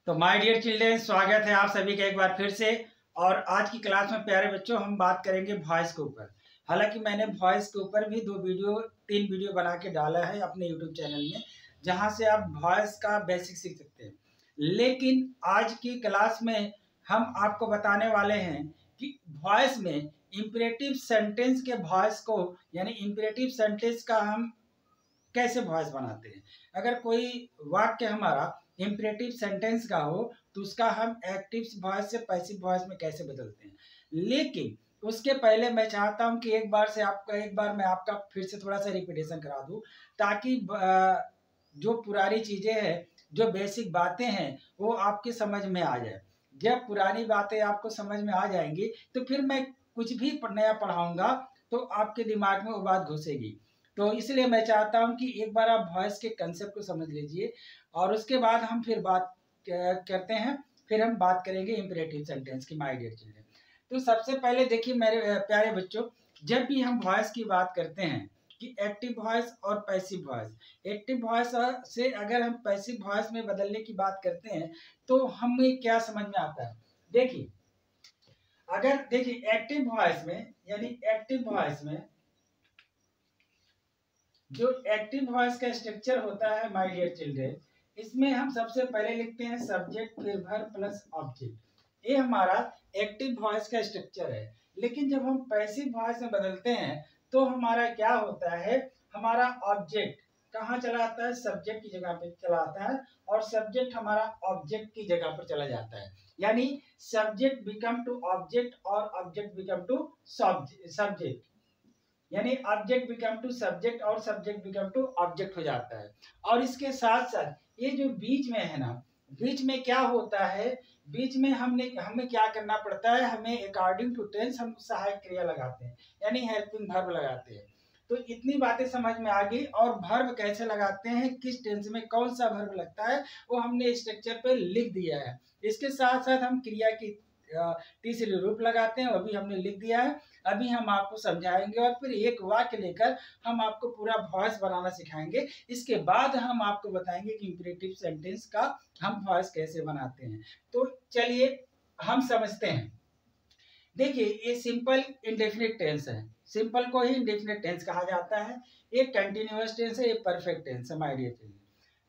तो my dear children, स्वागत है आप सभी का एक बार फिर से। और आज की क्लास में प्यारे बच्चों हम बात करेंगे वॉइस के ऊपर। हालांकि मैंने वॉइस के ऊपर भी 3 वीडियो बना के डाला है अपने यूट्यूब चैनल में, जहां से आप वॉइस का बेसिक सीख सकते हैं। लेकिन आज की क्लास में हम आपको बताने वाले हैं कि वॉइस में इंपरेटिव सेंटेंस के वॉइस को, यानी इंपरेटिव सेंटेंस का हम कैसे वॉइस बनाते हैं। अगर कोई वाक्य हमारा इंपरेटिव सेंटेंस का हो तो उसका हम एक्टिव वॉइस से पैसिव वॉइस में कैसे बदलते हैं। लेकिन उसके पहले मैं चाहता हूं कि एक बार मैं आपका फिर से थोड़ा सा रिपीटेशन करा दूं, ताकि जो पुरानी चीजें हैं, जो बेसिक बातें हैं, वो आपके समझ में आ जाए। जब पुरानी बातें आपको समझ में आ जाएंगी तो फिर मैं कुछ भी नया पढ़ाऊंगा तो आपके दिमाग में वो बात घुसेगी। तो इसलिए मैं चाहता हूं कि एक बार आप वॉइस के कंसेप्ट को समझ लीजिए और उसके बाद हम फिर बात करते हैं। फिर हम बात करेंगे इंपरेटिव सेंटेंस की, माय डियर चिल्ड्रन। तो सबसे पहले देखिए मेरे प्यारे बच्चों, जब भी हम वॉइस की बात करते हैं कि एक्टिव वॉइस और पैसिव वॉइस, एक्टिव वॉइस से अगर हम पैसिव वॉइस में बदलने की बात करते हैं तो हमें क्या समझ में आता है। देखिए, अगर देखिए एक्टिव वॉइस में, यानी एक्टिव वॉइस में जो एक्टिव वॉइस का स्ट्रक्चर होता है माय डियर चिल्ड्रन, इसमें हम सबसे पहले लिखते हैं सब्जेक्ट फिर वर्ब प्लस ऑब्जेक्ट। ये हमारा एक्टिव वॉइस का स्ट्रक्चर है। लेकिन जब हम पैसिव वॉइस में बदलते हैं तो हमारा क्या होता है, हमारा ऑब्जेक्ट कहाँ चला आता है, सब्जेक्ट की जगह पे चला आता है और सब्जेक्ट हमारा ऑब्जेक्ट की जगह पर चला जाता है। यानी सब्जेक्ट बिकम टू ऑब्जेक्ट और ऑब्जेक्ट बिकम टू सब्जेक्ट, यानी ऑब्जेक्ट बिकम टू सब्जेक्ट और सब्जेक्ट बिकम टू ऑब्जेक्ट हो जाता है। और इसके साथ साथ ये जो बीच में है ना, बीच में क्या होता है, बीच में हमें क्या करना पड़ता है, हमें अकॉर्डिंग टू टेंस हम सहायक क्रिया लगाते हैं, यानी हेल्पिंग वर्ब लगाते हैं। तो इतनी बातें समझ में आ गई। और वर्ब कैसे लगाते हैं, किस टेंस में कौन सा वर्ब लगता है, वो हमने स्ट्रक्चर पे लिख दिया है। इसके साथ साथ हम क्रिया की तीसरी रूप लगाते हैं, वो भी हमने लिख दिया है। अभी हम आपको समझाएंगे और फिर एक वाक्य लेकर हम आपको पूरा वॉइस बनाना सिखाएंगे। इसके बाद हम आपको बताएंगे कि इंपरेटिव सेंटेंस का हम वॉइस कैसे बनाते हैं। तो चलिए हम समझते हैं। देखिए, ये सिंपल इंडेफिनिट टेंस है। सिंपल को ही इंडेफिनिट टेंस कहा जाता है। ये कंटिन्यूअस टेंस है, ये परफेक्ट टेंस है माय डियर चिल्ड्रन।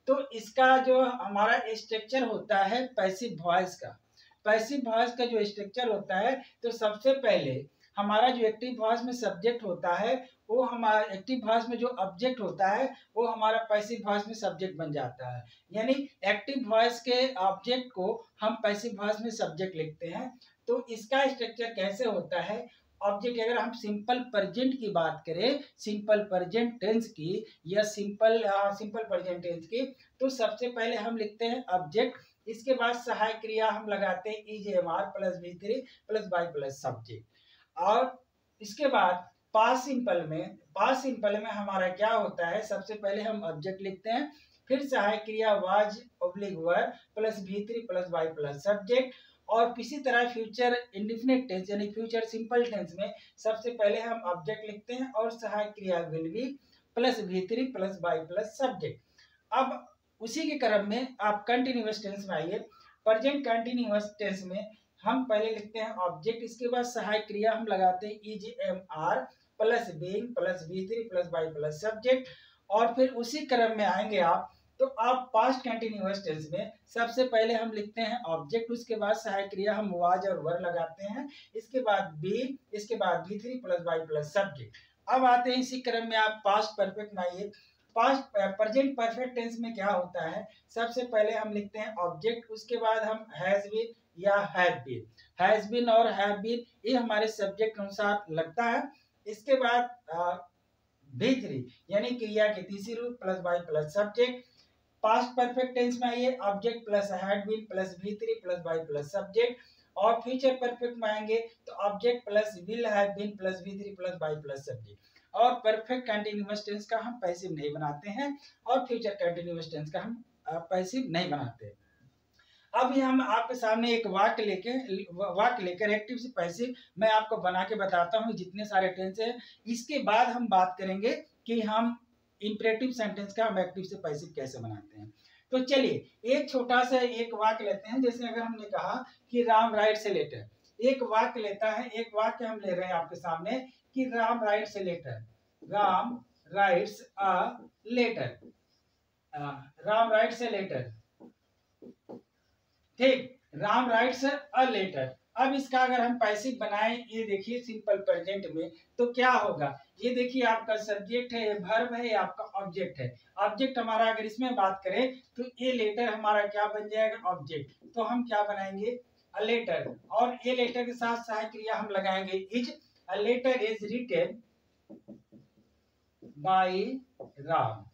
तो इसका जो हमारा स्ट्रक्चर होता है पैसिव वॉइस का, पैसिव वॉइस का जो स्ट्रक्चर होता है, तो सबसे पहले हमारा जो एक्टिव वॉइस में सब्जेक्ट होता है, वो हमारा एक्टिव वॉइस में जो ऑब्जेक्ट होता है वो हमारा पैसिव वॉइस में सब्जेक्ट बन जाता है। यानी एक्टिव वॉइस के ऑब्जेक्ट को हम पैसिव वॉइस में सब्जेक्ट लिखते हैं। तो इसका स्ट्रक्चर कैसे होता है, ऑब्जेक्ट अगर हम सिंपल प्रेजेंट की बात करें, सिंपल प्रेजेंट टेंस की या सिंपल प्रेजेंट टेंस की, तो सबसे पहले हम लिखते हैं ऑब्जेक्ट। इसके बाद सहायक क्रिया हम लगाते हैं is am are plus V3 plus by plus subject. और इसके बाद पास्ट सिंपल में हमारा क्या होता है, सबसे पहले हम ऑब्जेक्ट लिखते हैं, फिर सहायक क्रिया was oblique were plus V3 plus by plus subject. और इसी तरह फ्यूचर इंडेफिनिट टेंस यानी फ्यूचर सिंपल टेंस में सबसे पहले हम ऑब्जेक्ट लिखते हैं और सहायक क्रिया will be plus V3 plus by plus subject. अब उसी के क्रम में आप कंटिन्यूअस टेंस में आइए। प्रेजेंट कंटिन्यूअस टेंस में हम पहले लिखते हैं ऑब्जेक्ट, इसके बाद सहायक क्रिया हम लगाते हैं is am are plus being plus V3 plus by plus subject. और फिर उसी क्रम में आएंगे आप, तो आप पास्ट कंटिन्यूअस टेंस में सबसे पहले हम लिखते हैं ऑब्जेक्ट, उसके बाद सहायक क्रिया हम वाज और वर लगाते हैं, इसके बाद बी, इसके बाद V3 plus by plus subject. अब आते हैं इसी क्रम में आप पास्ट परफेक्ट में आइए। पास्ट प्रेजेंट परफेक्ट टेंस में क्या होता है, सबसे पहले हम लिखते हैं ऑब्जेक्ट, उसके बाद हम हैज बीन या हैज बीन और हैव बीन ये हमारे सब्जेक्ट अनुसार लगता है। इसके बाद V3 यानी क्रिया की तीसरी रूप plus by plus subject. Past perfect tense में आइए, object plus had been plus V3 plus by plus subject. और फ्यूचर परफेक्ट में आएंगे तो object plus will have been plus V3 plus by plus subject. और परफेक्ट कंटिन्यूअस टेंस का हम passive नहीं बनाते हैं और फ्यूचर कंटिन्यूअस टेंस का हम पैसिव नहीं बनाते। अब हम आपके सामने एक वाक्य लेकर एक्टिव से पैसिव मैं आपको बना के बताता हूँ जितने सारे टेंस हैं। इसके बाद हम बात करेंगे कि हम इंपरेटिव सेंटेंस का हम एक्टिव से पैसिव कैसे बनाते हैं। तो चलिए एक छोटा सा एक वाक्य लेते हैं। जैसे अगर हमने कहा कि राम राइट्स ए लेटर, एक वाक्य लेता है, एक वाक्य हम ले रहे हैं आपके सामने कि Ram writes a letter, Ram writes a letter, Ram writes a letter, ठीक, राम राइट्स अ लेटर। अब इसका अगर हम पैसिव बनाएं, ये देखिए सिंपल प्रेजेंट में, तो क्या होगा, ये देखिए आपका सब्जेक्ट है, ये वर्ब है, ये आपका ऑब्जेक्ट है। ऑब्जेक्ट हमारा अगर इसमें बात करें तो ये लेटर हमारा क्या बन जाएगा, ऑब्जेक्ट। तो हम क्या बनाएंगे, अ लेटर, और ये लेटर के साथ सहायक क्रिया हम लगाएंगे is. A letter is written by Ram.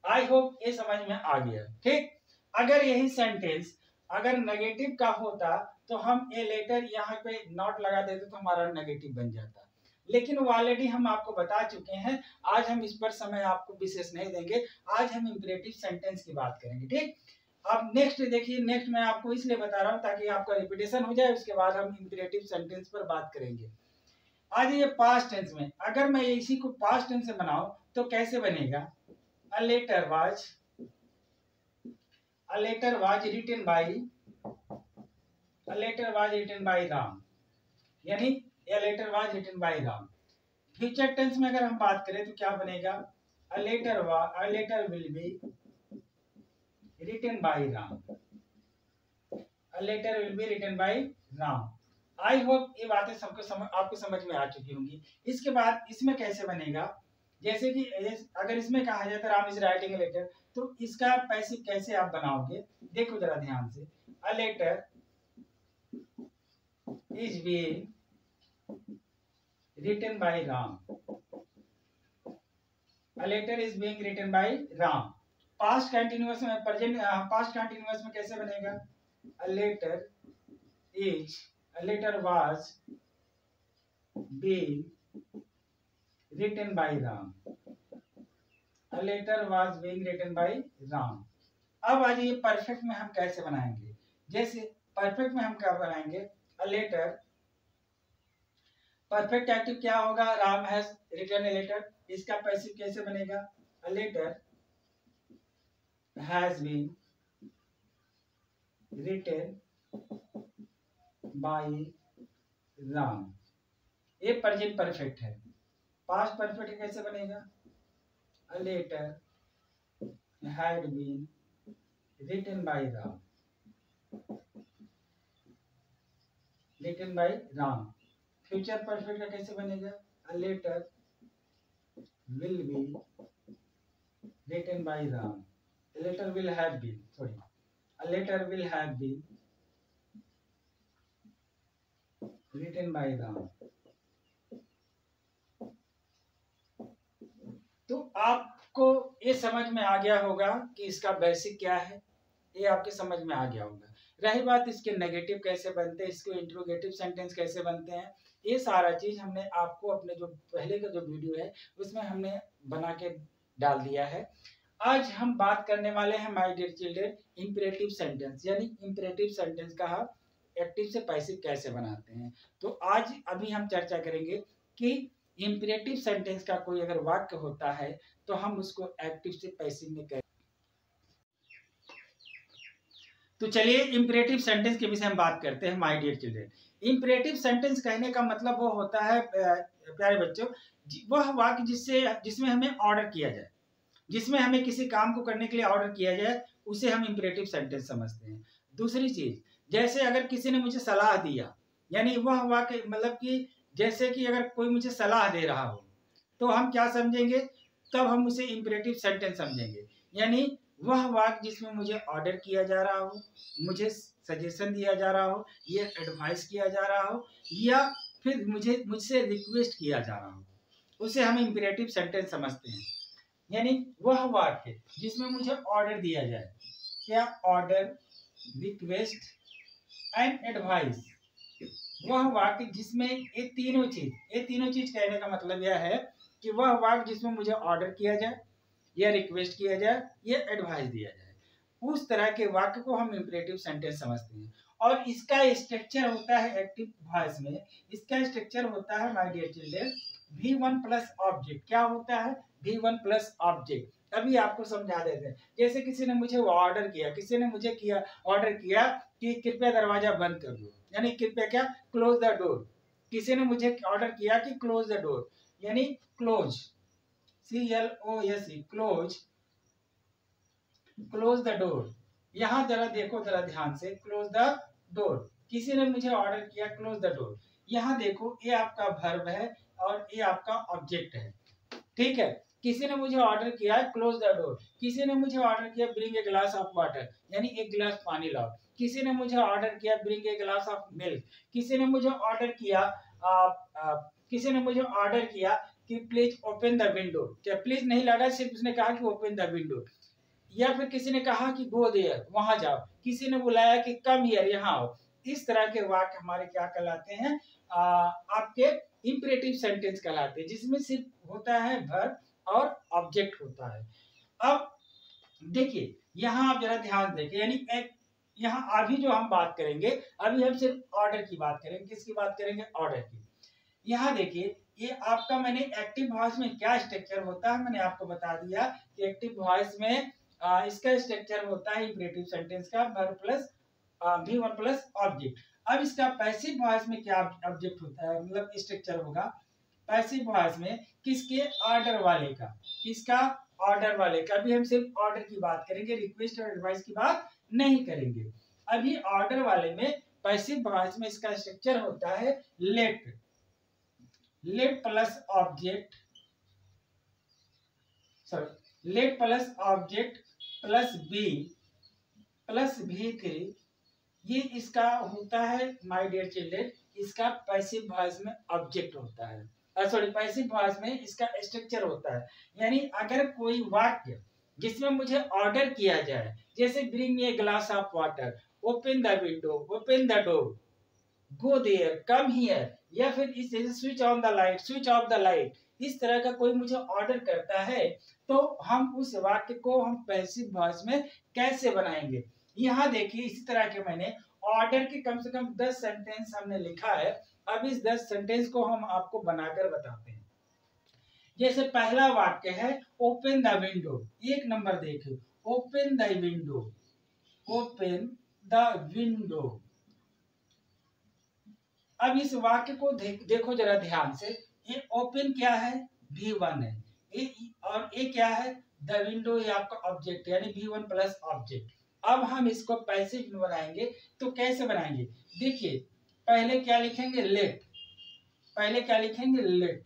I hope ये समझ में आ गया, ठीक। अगर यही सेंटेंस अगर नेगेटिव का होता तो हम ए लेटर यहाँ पे नॉट लगा देते तो हमारा नेगेटिव बन जाता, लेकिन वो ऑलरेडी हम आपको बता चुके हैं। आज हम इस पर समय आपको विशेष नहीं देंगे, आज हम इंपरेटिव सेंटेंस की बात करेंगे, ठीक। अब नेक्स्ट देखिए, नेक्स्ट मैं आपको इसलिए बता रहा हूँ ताकि आपका रिपीटेशन हो जाए, उसके बाद हम इंपरेटिव सेंटेंस पर बात करेंगे। आज ये पास्ट टेंस में, अगर मैं इसी को पास्ट टेंस से बनाऊं तो कैसे बनेगा, a letter was, a letter was written by, a letter was written by Ram, यानी a letter was written by Ram. Future tense में अगर हम बात करें तो क्या बनेगा, a letter will be written by Ram, a letter will be written by Ram. I hope ये बातें सबको आपको समझ में आ चुकी होंगी। इसके बाद इसमें कैसे बनेगा, जैसे कि अगर इसमें कहा जाए तो Ram is writing a letter, तो इसका पैसिव कैसे आप बनाओगे, देखो जरा ध्यान से। A letter is being written by Ram, a letter is being written by Ram. Past continuous में, प्रेजेंट पास्ट कंटिन्यूअस में कैसे बनेगा, a letter is, a letter was being written by Ram, a letter was being written by Ram। अब आ जाइए perfect में हम कैसे बनाएंगे। जैसे परफेक्ट में हम क्या बनाएंगे, a letter, परफेक्ट एक्टिव क्या होगा, Ram has written a letter, इसका पैसिव कैसे बनेगा, a letter has been written by Ram। ये प्रेजेंट परफेक्ट है। पास्ट परफेक्ट कैसे बनेगा, a letter had been written by Ram, written by Ram। Future perfect का कैसे बनेगा, a letter will be written by Ram, a letter will have been, sorry, a letter will have been written by Ram। तो आपको ये समझ में आ गया होगा कि इसका बेसिक क्या है, ये आपके समझ में आ गया होगा। रही बात इसके नेगेटिव कैसे बनते हैं, इसके इंट्रोगेटिव सेंटेंस कैसे बनते हैं, ये सारा चीज हमने आपको अपने जो पहले का जो वीडियो है उसमें हमने बना के डाल दिया है। आज हम बात करने वाले हैं my dear children imperative sentence, यानी इंपरेटिव सेंटेंस का एक्टिव से पैसिव कैसे बनाते हैं। तो आज अभी हम चर्चा करेंगे कि इंपरेटिव सेंटेंस का कोई अगर वाक्य होता है तो हम उसको एक्टिव से पैसिव में कैसे। तो चलिए इंपरेटिव सेंटेंस के विषय में बात करते हैं my dear children. Imperative sentence कहने का मतलब वो होता है प्यारे बच्चों, वह वाक्य जिसमें हमें ऑर्डर किया जाए, जिसमें हमें किसी काम को करने के लिए ऑर्डर किया जाए, उसे हम इंपरेटिव सेंटेंस समझते हैं। दूसरी चीज, जैसे अगर किसी ने मुझे सलाह दिया, यानी वह वाक्य मतलब कि जैसे कि अगर कोई मुझे सलाह दे रहा हो तो हम क्या समझेंगे, तब हम उसे इंपरेटिव सेंटेंस समझेंगे। यानी वह वाक्य जिसमें मुझे ऑर्डर किया जा रहा हो, मुझे सजेशन दिया जा रहा हो, या एडवाइस किया जा रहा हो, या फिर मुझसे रिक्वेस्ट किया जा रहा हो, उसे हम इंपरेटिव सेंटेंस समझते हैं। यानी वह वाक्य जिसमें मुझे ऑर्डर दिया जाए, क्या ऑर्डर, रिक्वेस्ट एंड एडवाइस, वह वाक्य जिसमें ये तीनों चीज कहने का मतलब यह है कि वह वाक्य जिसमें मुझे ऑर्डर किया जाए, या रिक्वेस्ट किया जाए, या एडवाइस दिया जाए, उस तरह के वाक्य को हम इंपरेटिव सेंटेंस समझते हैं। और इसका स्ट्रक्चर होता है एक्टिव वॉइस में, इसका स्ट्रक्चर होता है my dear children V1 plus object. क्या होता है, V1 प्लस ऑब्जेक्ट। अभी आपको समझा देते हैं। जैसे किसी ने मुझे ऑर्डर किया, किसी ने मुझे ऑर्डर किया कि कृपया दरवाजा बंद कर दो, यानी कृपया क्या, क्लोज द डोर। किसी ने मुझे ऑर्डर किया कि क्लोज द डोर, यानी close, CLOSE, close, close the door. यहां जरा देखो, जरा ध्यान से, क्लोज द डोर। किसी ने मुझे ऑर्डर किया क्लोज द डोर। यहां देखो, ये आपका वर्ब है और ये आपका ऑब्जेक्ट है, ठीक है। किसी ने मुझे ऑर्डर किया क्लोज द डोर। किसी ने मुझे ऑर्डर किया bring a glass of water, यानी एक गिलास पानी लाओ। किसी ने मुझे ऑर्डर किया bring a glass of milk. किसी ने मुझे ऑर्डर किया किसी ने मुझे ऑर्डर किया कि प्लीज ओपन द विंडो। क्या प्लीज नहीं लगा, सिर्फ उसने कहा कि ओपन द विंडो। या फिर किसी ने कहा कि गो देयर, वहां जाओ। किसी ने बुलाया कि कम हियर, यहाँ आओ। इस तरह के वाक्य हमारे क्या कहलाते हैं, आपके इंपरेटिव सेंटेंस कहलाते हैं, जिसमें सिर्फ होता है वर्ब और ऑब्जेक्ट होता है। अब देखिए, यहाँ आप जरा ध्यान देखिए, यानी एक, यहाँ अभी जो हम बात करेंगे, अभी हम सिर्फ ऑर्डर की बात करेंगे। किसकी बात करेंगे, ऑर्डर की। यहाँ देखिए, ये आपका, मैंने एक्टिव वॉइस में क्या स्ट्रक्चर होता है मैंने आपको बता दिया कि एक्टिव वॉइस में इसका स्ट्रक्चर होता है इंपरेटिव सेंटेंस का, verb plus V1 plus object. अब इसका पैसिव वॉइस में क्या ऑब्जेक्ट होता है, मतलब स्ट्रक्चर होगा पैसिव वॉइस में, किसके, ऑर्डर वाले का। किसका, ऑर्डर वाले का। अभी हम सिर्फ ऑर्डर की बात करेंगे, रिक्वेस्ट और एडवाइस की बात नहीं करेंगे। अभी ऑर्डर वाले में पैसिव वॉइस में इसका स्ट्रक्चर होता है let, let plus object, sorry, let plus object plus be plus V3। ये इसका होता है माय डियर चिल्ड्रन, इसका पैसिव वॉइस में ऑब्जेक्ट होता है, सॉरी, पैसिव वॉइस में इसका स्ट्रक्चर होता है। यानी अगर कोई वाक्य जिसमें मुझे ऑर्डर किया जाए, जैसे bring me a glass of water, open the window, open the door, go there, come here, या फिर इस जैसे switch on the light, switch off the light, इस तरह का कोई मुझे ऑर्डर करता है, तो हम उस वाक्य को हम पैसिव वॉइस में कैसे बनाएंगे। यहाँ देखिए, इसी तरह के मैंने ऑर्डर के कम से कम 10 सेंटेंस हमने लिखा है। अब इस 10 सेंटेंस को हम आपको बनाकर बताते हैं। जैसे पहला वाक्य है ओपन द विंडो, एक नंबर देखिए, open the window, open the window. अब इस वाक्य को देखो जरा ध्यान से, ये ओपन क्या है, V1 है, और ये क्या है, द विंडो, ये आपका ऑब्जेक्ट यानी V1 प्लस ऑब्जेक्ट। अब हम इसको पैसिव में बनाएंगे, तो कैसे बनाएंगे, देखिए, पहले क्या लिखेंगे, लेट, पहले क्या लिखेंगे, लेट,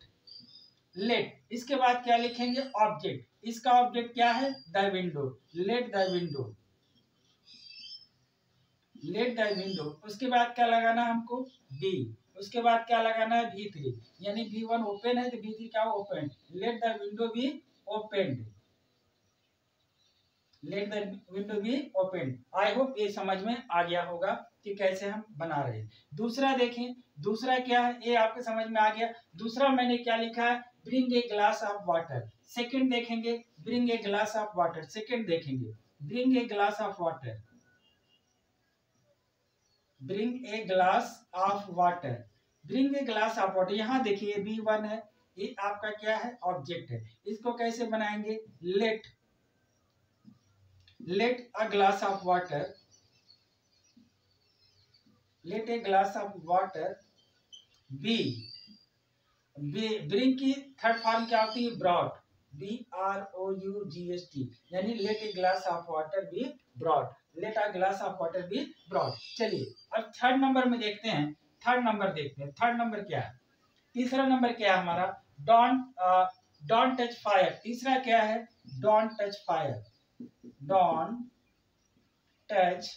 लेट, इसके बाद क्या लिखेंगे, ऑब्जेक्ट, इसका ऑब्जेक्ट क्या है, the window, let the window, let the window. उसके बाद क्या लगाना है हमको, बी, उसके बाद क्या लगाना है, V3, यानी V1 ओपन है तो V3 क्या, open, let the window be open, let the window be open. I hope ये समझ में आ गया होगा कि कैसे हम बना रहे हैं। दूसरा देखें, दूसरा क्या है, ये आपके समझ में आ गया। दूसरा मैंने क्या लिखा है, bring a glass of water. Second देखेंगे, bring a glass of water, second देखेंगे, bring a glass of water, bring a glass of water, bring a glass of water. यहाँ देखिए V1 है, ये आपका क्या है, ऑब्जेक्ट है। इसको कैसे बनाएंगे, let, let a glass of water, let a glass of water be, bring की थर्ड फॉर्म क्या होती है, ब्रॉट, BROUGHT, यानी let a glass of water be brought, let a glass of water be brought. चलिए अब third number में देखते हैं, थर्ड नंबर देखते हैं, थर्ड नंबर क्या है। तीसरा नंबर क्या है हमारा, डोंट टच फायर। तीसरा क्या है, don't touch fire, don't touch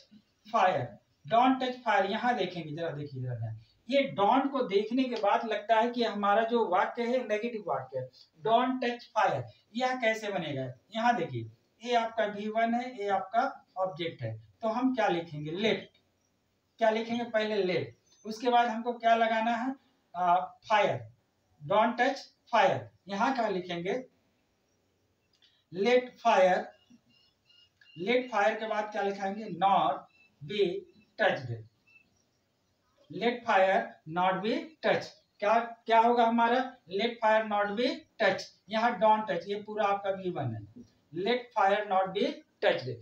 fire, don't touch fire. यहाँ देखेंगे, जरा देखिए, जरा ये डोंट को देखने के बाद लगता है कि हमारा जो वाक्य है नेगेटिव वाक्य है, डोंट टच फायर। यह कैसे बनेगा, यहाँ देखिए, ये आपका V1 है, ये आपका ऑब्जेक्ट है, तो हम क्या लिखेंगे, लेट, क्या लिखेंगे, पहले लेट, उसके बाद हमको क्या लगाना है, फायर, डोंट टच फायर। यहाँ क्या लिखेंगे, लेट फायर, लेट फायर के बाद क्या लिखाएंगे, not be touched, let fire not be touch. क्या क्या होगा हमारा, let fire not be touch. यहाँ डोंट टच, ये पूरा आपका V1 है, let fire not be touched.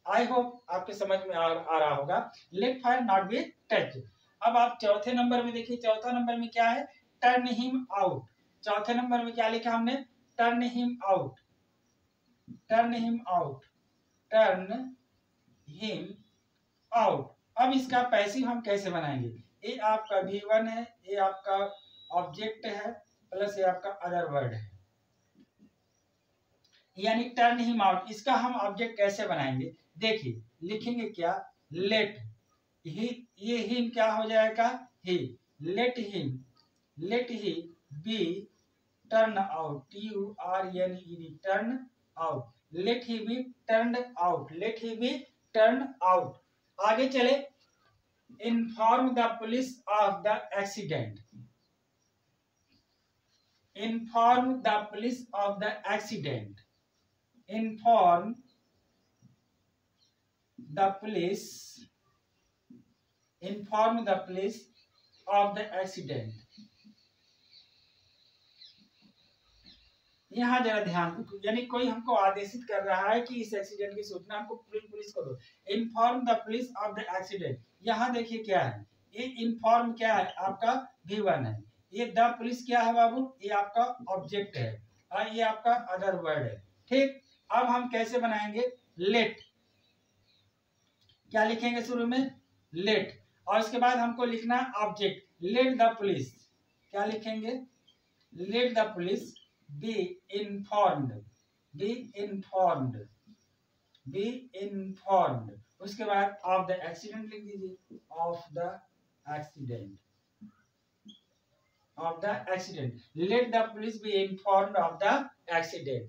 I hope आपके समझ में आ रहा होगा, let fire not be touched. अब आप चौथे नंबर में देखिए, चौथा नंबर में क्या है, टर्न हिम आउट। चौथे नंबर में क्या लिखा हमने, turn him out, turn him out, turn him out. अब इसका पैसिव हम कैसे बनाएंगे, ये आपका V1 है, ये आपका ऑब्जेक्ट है, प्लस ये आपका अदर वर्ड है, यानी टर्न हिम आउट। इसका हम ऑब्जेक्ट कैसे बनाएंगे, देखिए लिखेंगे क्या, लेट ही, ये हिम क्या हो जाएगा, he, let him, let he be turn out, TURNED, turn out, let he be turn out, let he be turn out. आगे चले, inform the police of the accident, inform the police of the accident, inform the police, inform the police of the accident. यहाँ जरा ध्यान दो, यानी कोई हमको आदेशित कर रहा है कि इस एक्सीडेंट की सूचना हमको पुलिस को दो। Inform the police of the accident, यहाँ देखिए क्या है, ये इन्फॉर्म क्या है, आपका V1 है, ये द पुलिस क्या है बाबू, ये आपका ऑब्जेक्ट है, और ये आपका अदर वर्ड है। ठीक, अब हम कैसे बनाएंगे, लेट, क्या लिखेंगे शुरू में, लेट, और इसके बाद हमको लिखना ऑब्जेक्ट, लेट द पुलिस, क्या लिखेंगे, let the police be informed, be informed, be informed। उसके बाद of the accident लिख दीजिए, of the accident, of the accident, let the police be informed of the accident,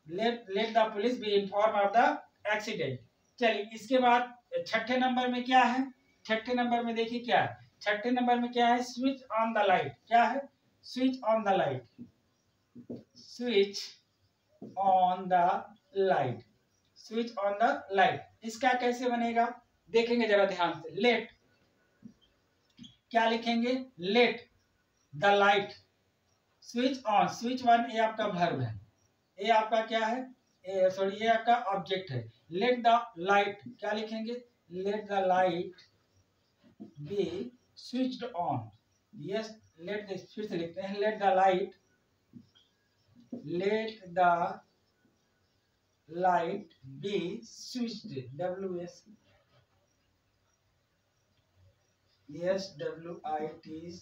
let the police be informed of the accident। चलिए इसके बाद छठे number में क्या है, छठे नंबर में देखिए क्या है, छठे नंबर में क्या है, स्विच ऑन द लाइट, क्या है, switch on the light, switch on the light, switch on the light। इसका कैसे बनेगा, देखेंगे जरा ध्यान से, let, क्या लिखेंगे, let the light switch on, switch on ये आपका verb है, ये आपका क्या है, सॉरी ये आपका ऑब्जेक्ट है, let the light क्या लिखेंगे, let the light be switched on, yes, let the, फिर से लिखते हैं, let the light, let the light be switched, WS, yes, WITCHED,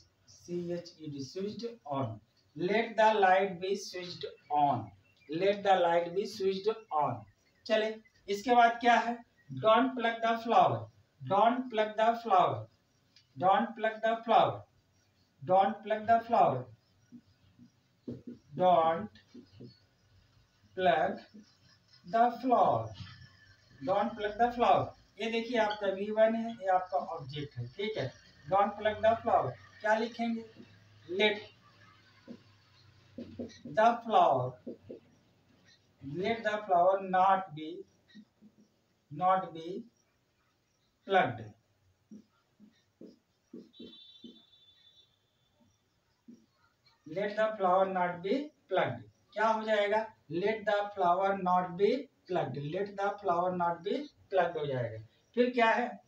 switched on, let the light be switched on, let the light be switched on। चले इसके बाद क्या है, don't pluck the flower, don't pluck the flower, don't pluck the flower, don't pluck the flower, don't pluck the flower, don't pluck the flower। ये देखिए आपका V1 है, ये आपका ऑब्जेक्ट है, ठीक है, don't pluck the flower, क्या लिखेंगे, let the flower, let the flower not be plucked, let the flower not be plucked, क्या हो जाएगा, let the flower not be plucked, let the flower not be plucked हो जाएगा। फिर क्या है,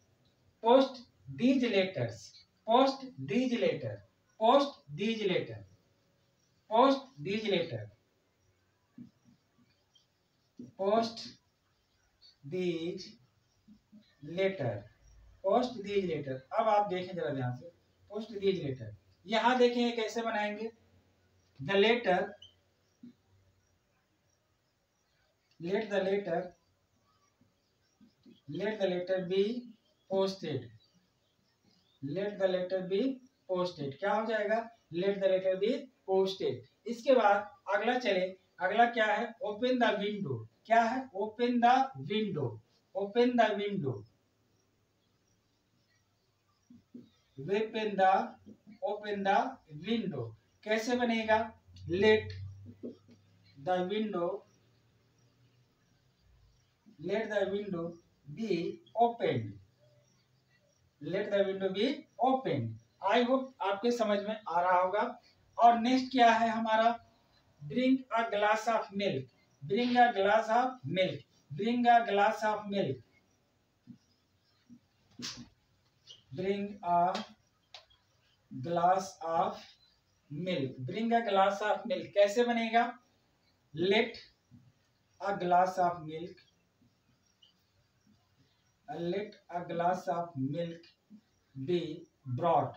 post these letters, post these letter, post these letter, post these letter, post these letter, post these letter। अब आप देखें जरा ध्यान से, post these letter, यहां देखें कैसे बनाएंगे, the letter, let the letter be posted, let the letter be posted, क्या हो जाएगा, let the letter be posted। इसके बाद अगला चले, अगला क्या है, open the window, क्या है, open the window, open the window, open the window, कैसे बनेगा, let the window, let the window be opened, let the window be opened। I hope आपके समझ में आ रहा होगा। और नेक्स्ट क्या है हमारा, drink a glass of milk, bring a glass of milk, bring a glass of milk, bring a glass of milk, bring a glass of milk कैसे बनेगा? Let a glass of milk, let a glass of milk be brought,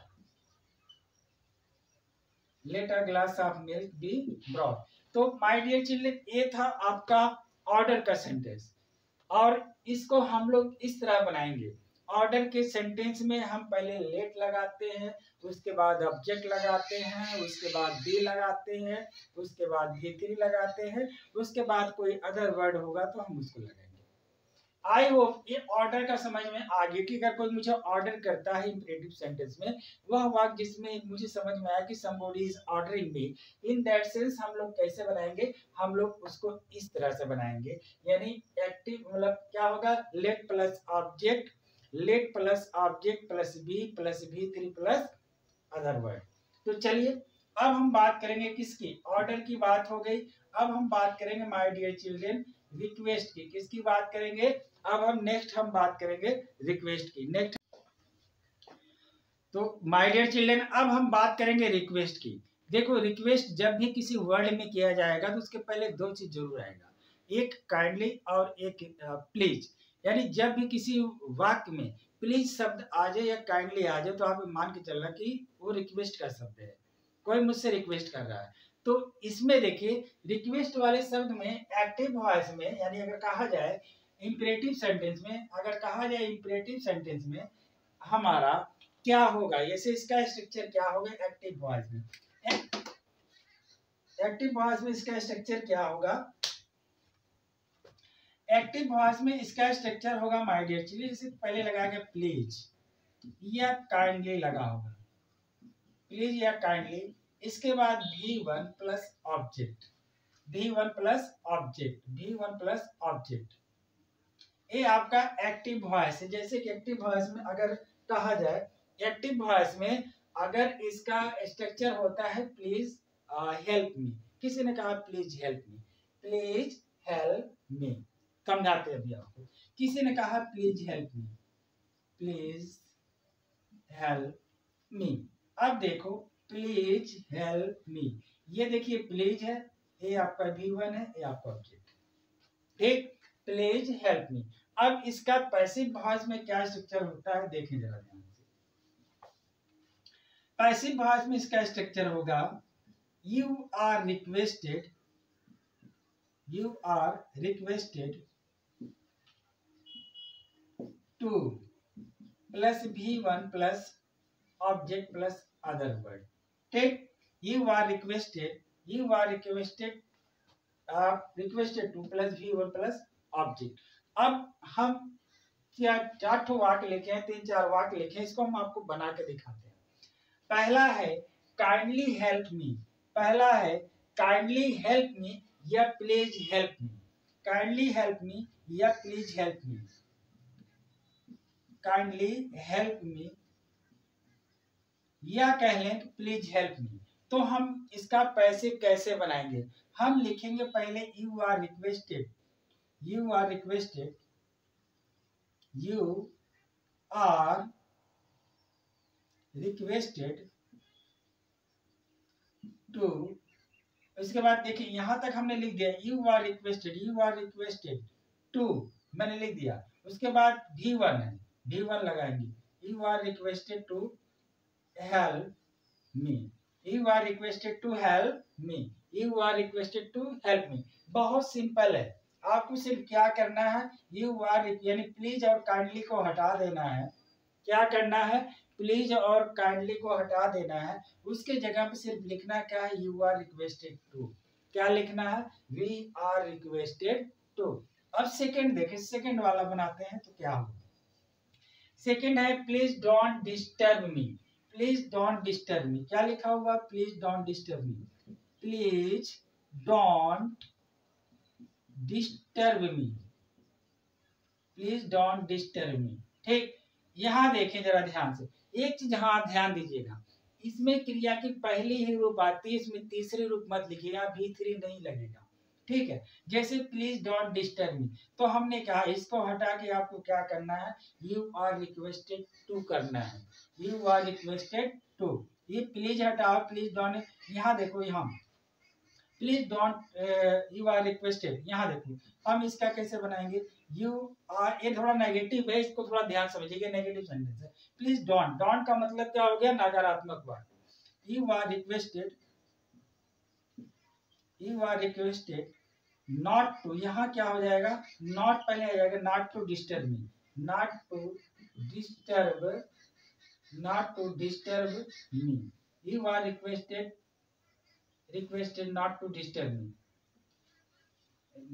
let a glass of milk be brought। तो my dear children, ये था आपका order का sentence, और इसको हम लोग इस तरह बनाएंगे। ऑर्डर के सेंटेंस में हम पहले लेट लगाते हैं, उसके बाद ऑब्जेक्ट लगाते हैं, उसके बाद बी लगाते हैं, उसके बाद भी3 लगाते हैं, उसके बाद कोई अदर वर्ड होगा तो हम उसको लगाएंगे। आई होप ये ऑर्डर का समझ में आ गया कि अगर कोई मुझे ऑर्डर करता है इंपरेटिव सेंटेंस में, वह वाक्य जिसमें मुझे समझ में आया कि somebody is ordering me, in that sense हम लोग कैसे बनाएंगे? हम लोग उसको इस तरह से बनाएंगे, यानी एक्टिव मतलब क्या होगा? Let plus object, let plus object plus be plus भी3 प्लस अदर वर्ड। तो चलिए अब हम बात करेंगे किसकी? ऑर्डर की बात हो गई। अब हम बात करेंगे माय डियर चिल्ड्रन रिक्वेस्ट की। किसकी बात करेंगे? अब हम बात करेंगे रिक्वेस्ट की। नेक्स्ट तो माय डियर चिल्ड्रन अब हम बात करेंगे रिक्वेस्ट की। देखो रिक्वेस्ट जब भी किसी वर्ड में किया जाएगा तो उसके पहले 2 चीज जरूर आएगा, एक काइंडली और एक प्लीज। यानी जब भी किसी वाक्य में प्लीज शब्द आ जाए या काइंडली आ जाए तो आप मान के चलना कि वो रिक्वेस्ट का शब्द है, कोई मुझसे रिक्वेस्ट कर रहा है। तो इसमें देखिए रिक्वेस्ट वाले शब्द में एक्टिव वॉइस में, यानी अगर कहा जाए इंपरेटिव सेंटेंस में, अगर कहा जाए इंपरेटिव सेंटेंस में हमारा क्या होगा, जैसे इसका स्ट्रक्चर क्या होगा? एक्टिव वॉइस में, एक्टिव वॉइस में इसका स्ट्रक्चर क्या होगा? एक्टिव वॉइस में इसका स्ट्रक्चर होगा माय डियर चिल्ड्रन, जैसे पहले लगाएंगे प्लीज या काइंडली लगा होगा, प्लीज या काइंडली, इसके बाद V1 plus object, V1 plus object, V1 plus object. ये आपका एक्टिव वॉइस है। जैसे कि एक्टिव वॉइस में अगर कहा जाए, एक्टिव वॉइस में अगर इसका स्ट्रक्चर होता है प्लीज हेल्प मी, किसी ने कहा please help me, please help मी, समझाते अभी आपको। किसी ने कहा please help me, please help मी। अब देखो प्लीज हेल्प मी, ये देखिए प्लीज है, ये आपका V1 है, ये आपका ऑब्जेक्ट, ठीक। प्लीज हेल्प मी। अब इसका पैसिव वॉइस में क्या स्ट्रक्चर होता है देखें जरा ध्यान से। पैसिव वॉइस में इसका स्ट्रक्चर होगा you are requested, you are requested to plus V1 plus object plus other word, ठीक। You are requested, you are requested, requested to plus V1 plus object. अब हम क्या 4 वाक्य लिखे हैं, 3-4 वाक्य लिखे हैं, इसको हम आपको बना के दिखाते हैं। पहला है काइंडली हेल्प मी, पहला है काइंडली हेल्प मी या please help me, kindly help me या please help me, kindly help me या कह लें प्लीज हेल्प मी। तो हम इसका पैसिव कैसे बनाएंगे? हम लिखेंगे पहले you are requested, you are requested, you are requested to, इसके बाद देखिए यहां तक हमने लिख दिया you are requested, you are requested to, मैंने लिख दिया। उसके बाद V1 है, V1 लगाएंगे, you are requested to help me, you are requested to help me, you are requested to help me. बहुत सिंपल है, आपको सिर्फ क्या करना है, यू आर यानी प्लीज और काइंडली को हटा देना है। क्या करना है? प्लीज और काइंडली को हटा देना है, उसके जगह पे सिर्फ लिखना क्या है, यू आर रिक्वेस्टेड टू। क्या लिखना है? We are requested to. अब सेकंड देखें, सेकंड वाला बनाते हैं तो क्या होगा। सेकंड है please don't disturb me, please don't disturb me. क्या लिखा हुआ? Please don't disturb me, please don't disturb me, please don't disturb me, ठीक। यहां देखें जरा ध्यान से, एक चीज हाँ ध्यान दीजिएगा, इसमें क्रिया की पहली ही रूप आती है, इसमें तीसरी रूप मत लिखिएगा, V3 नहीं लगेगा। ठीक है। जैसे प्लीज डोंट डिस्टर्ब मी, तो हमने कहा इसको हटा के आपको क्या करना है, यू आर रिक्वेस्टेड टू करना है, यू आर रिक्वेस्टेड टू। ये प्लीज हटाओ, प्लीज डोंट, यहाँ देखो, यहाँ please don't you are requested, यहाँ देखो हम इसका कैसे बनाएंगे, यू आर, ये थोड़ा नेगेटिव है, इसको थोड़ा ध्यान समझिएगा, नेगेटिव सेंटेंस है। प्लीज डोंट, डोंट का मतलब क्या हो गया, नकारात्मक बात। You are requested, you are requested not to, यहाँ क्या हो जाएगा, नॉट पहले आ जाएगा, not to disturb me, not to disturb, not to disturb me. You are requested, requested not to disturb me,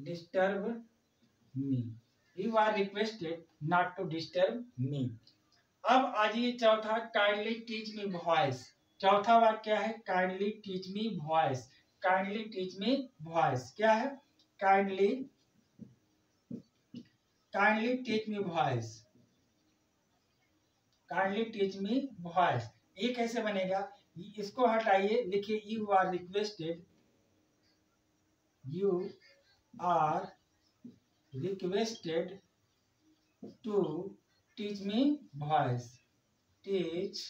disturb me. You are requested not to disturb me. अब आ जाइए चौथा, काइंडली टीच मी वॉइस। चौथा वाक्य है kindly teach me voice, kindly teach me voice क्या है, kindly, kindly teach me voice, kindly teach me voice. ये कैसे बनेगा, इसको हटाइए, लिखिए you are requested, you are requested to teach me voice, teach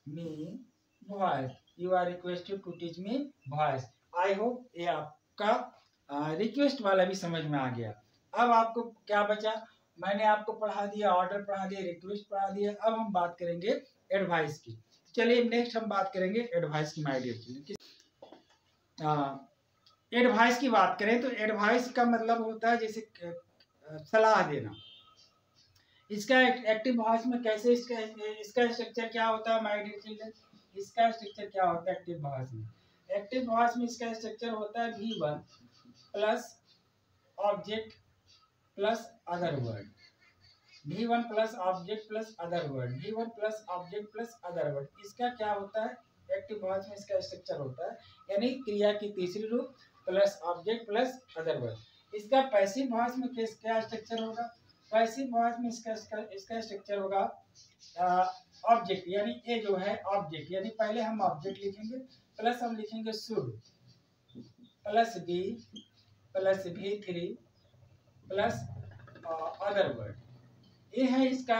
me voice, you are requested to teach me voice. I hope ये आपका request वाला भी समझ में आ गया। अब आपको क्या बचा, मैंने आपको पढ़ा दिया, ऑर्डर पढ़ा दिया, रिक्वेस्ट पढ़ा दिया। अब हम बात करेंगे एडवाइस की। चलिए नेक्स्ट हम बात करेंगे एडवाइस की, माय डियर चिल्ड्रन। एडवाइस की बात करें तो एडवाइस का मतलब होता है जैसे सलाह देना। इसका एक्टिव वॉइस में कैसे, इसका स्ट्रक्चर क्या होता है माय डियर चिल्ड्रन, इसका स्ट्रक्चर क्या होता है एक्टिव वॉइस में, एक्टिव वॉइस में इसका स्ट्रक्चर होता है V1 plus object plus other word, V1 plus object plus other word, V1 plus object plus other word. इसका क्या होता है एक्टिव वॉइस में, इसका स्ट्रक्चर होता है यानी क्रिया की तीसरी रूप plus object plus other word. इसका पैसिव वॉइस में क्या स्ट्रक्चर होगा, पैसिव वॉइस में इसका स्ट्रक्चर होगा ऑब्जेक्ट, यानी ये जो है ऑब्जेक्ट, यानी पहले हम ऑब्जेक्ट लिखेंगे प्लस हम लिखेंगे should plus be plus V3 plus other word. ये है इसका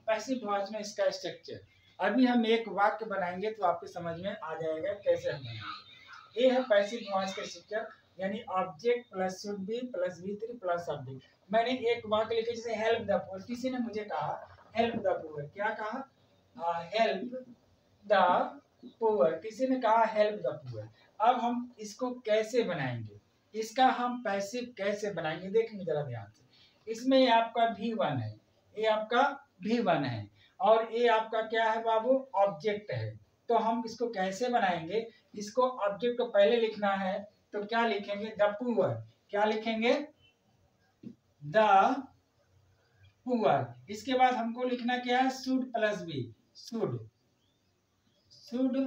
पैसिव वॉइस में इसका स्ट्रक्चर। अभी हम एक वाक्य बनाएंगे तो आपको समझ में आ जाएगा कैसे हम बनाएंगे। ये है पैसिव वॉइस का स्ट्रक्चर, यानी object plus should be plus V3 plus object. मैंने एक वाक्य लिखा जैसे हेल्प द पुअर, किसी ने मुझे कहा हेल्प द पुअर, क्या कहा, हेल्प द पुअर, किसी ने कहा हेल्प द पुअर। अब हम इसको कैसे बनाएंगे, इसका हम पैसिव कैसे बनाएंगे, देखेंगे जरा ध्यान से। इसमें ये आपका V1 है, ये आपका V1 है और ये आपका क्या है बाबू, ऑब्जेक्ट है। तो हम इसको कैसे बनाएंगे, इसको ऑब्जेक्ट को पहले लिखना है तो क्या लिखेंगे, द पुअर, क्या लिखेंगे, द पुअर। इसके बाद हमको लिखना क्या है, should plus be, should, should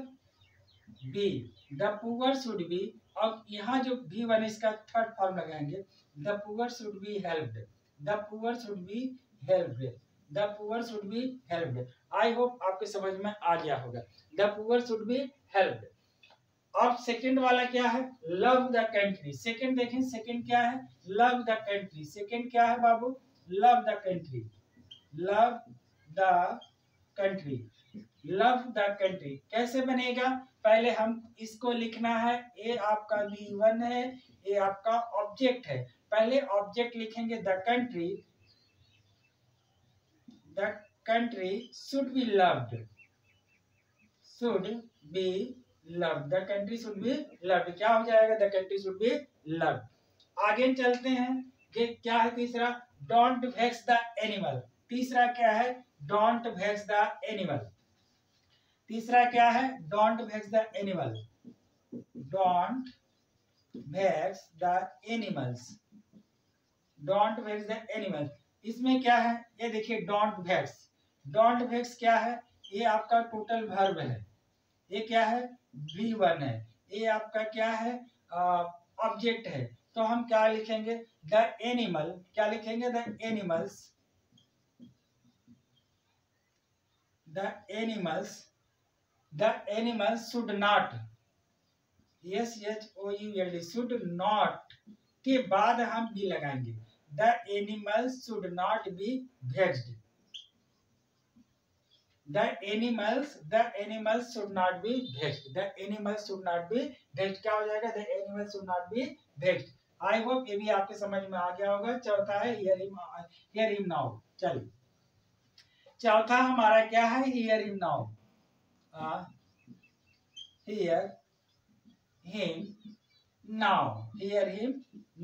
be, the poor should be. अब यहाँ जो V1 इसका थर्ड फॉर्म लगाएंगे, the poor should be helped, the poor should be helped, the poor should be helped. I hope आपके समझ में आ गया होगा, the poor should be helped. अब सेकंड वाला क्या है, लव द कंट्री। सेकंड देखें, सेकंड क्या है, लव द कंट्री। सेकंड क्या है बाबू, love the country, love the country, love the country. कैसे बनेगा, पहले हम इसको लिखना है, ये आपका V1 है, ये आपका ऑब्जेक्ट है। पहले ऑब्जेक्ट लिखेंगे the country, the country should be loved, should be loved, the country should be loved. क्या हो जाएगा, the country should be loved. आगे चलते हैं, ये क्या है तीसरा, डोंट वेक्स द एनिमल। तीसरा क्या है, डोंट वेक्स द एनिमल। तीसरा क्या है, don't vex the animal, don't vex the animals, don't vex the animal. इसमें क्या है, ये देखिए डोंट वेक्स, डोंट वेक्स क्या है, ये आपका टोटल वर्ब है, ये क्या है V1 है, ये आपका क्या है ऑब्जेक्ट है। तो हम क्या लिखेंगे, द एनिमल, क्या लिखेंगे, the animals, the animals, the animals should not, SHOULD, should not उसके बाद हम बी लगाएंगे। The animals should not be vexed. The animals should not be vexed. The animals should not be vexed. क्या हो जाएगा? The animals should not be vexed. I hope ये भी आपके समझ में आ गया होगा। चौथा है hear him now। चलिए, चौथा हमारा क्या है? hear him now। hear him now। hear him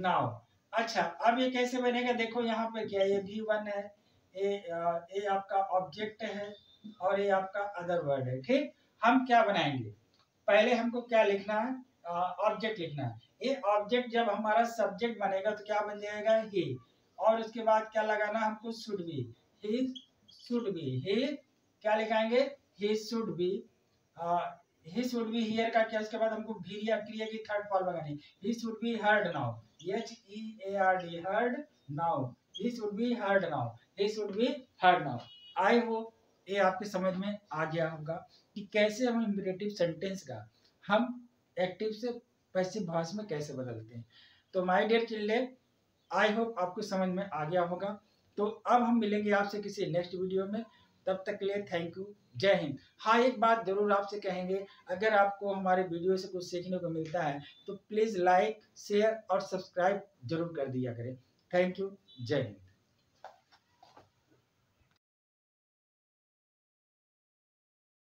now। अच्छा, अब ये कैसे बनेगा? देखो यहाँ पर क्या, ये V1 है, ये आपका ऑब्जेक्ट है और ये आपका अदर वर्ड है। ठीक, हम क्या बनाएंगे? पहले हमको क्या लिखना है? ऑब्जेक्ट लिखना है। ये ऑब्जेक्ट जब हमारा सब्जेक्ट बनेगा तो क्या बन जाएगा? ही। और उसके बाद क्या लगाना हमको? Should be. He should be. He क्या लिखाएंगे? He should be. He should be here का क्या? उसके बाद हमको क्रिया की थर्ड फॉर्म लगानी। ही should be heard now. HEARD heard now. He should be heard now. He should be heard now. I hope ये आपके समझ में आ गया होगा कि कैसे हम इम्परेटिव सेंटेंस का हम एक्टिव से पैसिव वॉइस में कैसे बदलते हैं। तो my dear children, I hope आपको समझ में आ गया होगा। तो अब हम मिलेंगे आपसे किसी नेक्स्ट वीडियो में। तब तक के लिए थैंक यू, जय हिंद। हाँ, एक बात जरूर आपसे कहेंगे, अगर आपको हमारे वीडियो से कुछ सीखने को मिलता है तो प्लीज़ लाइक, शेयर और सब्सक्राइब जरूर कर दिया करें। थैंक यू, जय हिंद।